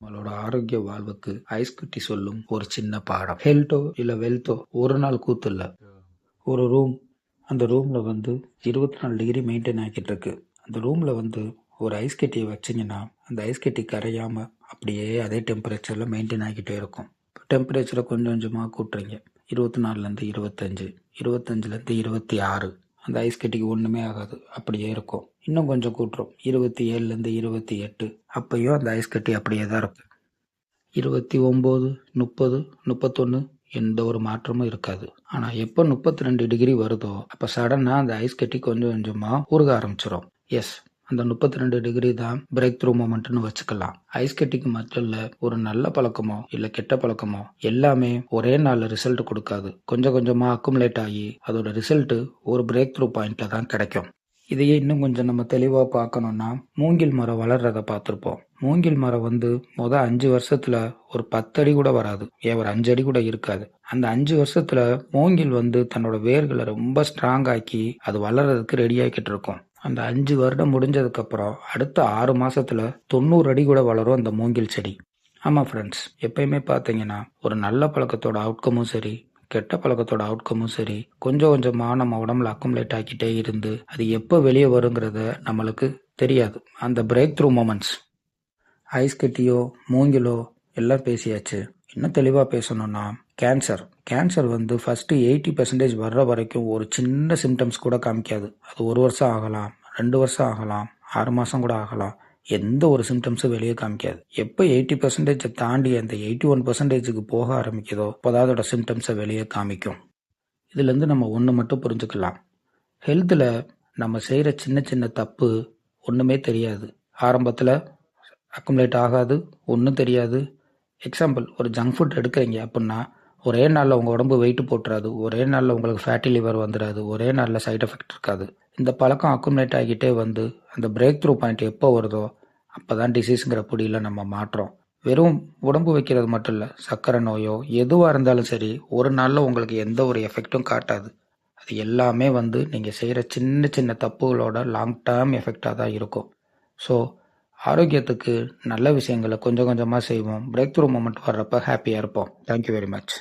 நம்மளோட ஆரோக்கிய வாழ்வுக்கு ஐஸ் கட்டி சொல்லும் ஒரு சின்ன பாடம். ஹெல்த்தோ இல்ல வெல்த்தோ ஒரு நாள் கூத்து இல்ல. ஒரு ரூம், அந்த ரூம்ல 24 டிகிரி மெயின்டைன் ஆகிட்டு இருக்கு. அந்த ரூம்ல ஒரு ஐஸ் கட்டியை வச்சிங்கன்னா அந்த ஐஸ் கட்டி கரையாம அப்படியே அதே டெம்பரேச்சர்ல மெயின்டைன் ஆகிட்டே இருக்கும். டெம்பரேச்சரை கொஞ்சம் கொஞ்சமாக கூட்டுறீங்க. 24லேருந்து 25, 25லேருந்து 26. அந்த ஐஸ் கட்டிக்கு ஒன்றுமே ஆகாது, அப்படியே இருக்கும். இன்னும் கொஞ்சம் கூட்டுறோம், 27லேருந்து 28. அப்பயும் அந்த ஐஸ் கட்டி அப்படியே தான் இருக்கு. 29, 30, 31 எந்த ஒரு மாற்றமும் இருக்காது. ஆனால் எப்போ 32 டிகிரி வருதோ அப்போ சடனாக அந்த ஐஸ் கட்டி கொஞ்சம் கொஞ்சமாக உருக ஆரம்பிச்சிடும். எஸ், அந்த 32 டிகிரி தான் பிரேக் த்ரூ மொமெண்ட்னு வச்சுக்கலாம். ஐஸ் கட்டிக்கு மட்டும் இல்லை, ஒரு நல்ல பழக்கமோ இல்லை கெட்ட பழக்கமோ எல்லாமே ஒரே நாளில் ரிசல்ட் கொடுக்காது. கொஞ்சம் கொஞ்சமாக அக்குமுலேட் ஆகி அதோட ரிசல்ட்டு ஒரு பிரேக் த்ரூ பாயிண்ட்ல தான் கிடைக்கும். இதையே இன்னும் கொஞ்சம் நம்ம தெளிவாக பார்க்கணுன்னா, மூங்கில் மரம் வளர்றதை பார்த்துருப்போம். மூங்கில் மரம் 5 வருஷத்துல ஒரு 10 அடி கூட வராது, ஏன் ஒரு 5 அடி கூட இருக்காது. அந்த 5 வருஷத்துல மூங்கில் தன்னோட வேர்களை ரொம்ப ஸ்ட்ராங் ஆக்கி அது வளர்றதுக்கு ரெடி ஆகிக்கிட்டு இருக்கும். அந்த 5 வருடம் முடிஞ்சதுக்கு அப்புறம் அடுத்த 6 மாசத்துல 90 அடி கூட வளரும் அந்த மூங்கில் செடி. ஆமாம் ஃப்ரெண்ட்ஸ், எப்பயுமே பார்த்தீங்கன்னா ஒரு நல்ல பழக்கத்தோட அவுட்கமும் சரி, கெட்ட பழக்கத்தோட அவுட்கமும் சரி, கொஞ்சம் கொஞ்சமாக நம்ம உடம்புல அக்குமுலேட் ஆக்கிட்டே இருந்து அது எப்போ வெளியே வருங்கிறத நம்மளுக்கு தெரியாது. அந்த பிரேக் த்ரூ மொமெண்ட்ஸ். ஐஸ் கட்டியோ மூங்கிலோ எல்லாம் பேசியாச்சு. இன்னும் தெளிவாக பேசணும்னா, கேன்சர் ஃபஸ்ட்டு 80% வர்ற வரைக்கும் ஒரு சின்ன சிம்டம்ஸ் கூட காமிக்காது. அது 1 வருஷம் ஆகலாம், 2 வருஷம் ஆகலாம், 6 மாதம் கூட ஆகலாம். எந்த ஒரு சிம்டம்ஸும் வெளியே காமிக்காது. எப்போ 80% தாண்டி அந்த 81%க்கு போக ஆரம்பிக்குதோ அப்போதான் அதோட சிம்டம்ஸை வெளியே காமிக்கும். இதுலேருந்து நம்ம ஒன்று மட்டும் புரிஞ்சுக்கலாம். ஹெல்த்தில் நம்ம செய்கிற சின்ன சின்ன தப்பு ஒன்றுமே தெரியாது. ஆரம்பத்தில் அக்குமுலேட் ஆகாது, ஒன்றும் தெரியாது. எக்ஸாம்பிள், ஒரு ஜங்க் ஃபுட் எடுக்கிறீங்க அப்படின்னா ஒரே நாளில் உங்கள் உடம்பு வெயிட் போட்டுறாது, ஒரே நாளில் உங்களுக்கு ஃபேட்டி லிவர் வந்துடாது, ஒரே நாளில் சைட் எஃபெக்ட் இருக்காது. இந்த பழக்கம் அக்குமுலேட் ஆகிட்டே அந்த பிரேக் த்ரூ பாயிண்ட் எப்போ வருதோ அப்போ தான் டிசீஸுங்கிற புடியில் நம்ம மாற்றோம். வெறும் உடம்பு வைக்கிறது மட்டும் இல்லை, சர்க்கரை நோயோ எதுவாக இருந்தாலும் சரி, ஒரு நாளில் உங்களுக்கு எந்த ஒரு எஃபெக்டும் காட்டாது. அது எல்லாமே நீங்கள் செய்கிற சின்ன சின்ன தப்புகளோட லாங் டேர்ம் எஃபெக்டாக தான் இருக்கும். ஸோ ஆரோக்கியத்துக்கு நல்ல விஷயங்களை கொஞ்சம் கொஞ்சமாக செய்வோம். பிரேக் த்ரூ மொமெண்ட் வர்றப்ப ஹாப்பியாக இருப்போம். Thank you very much.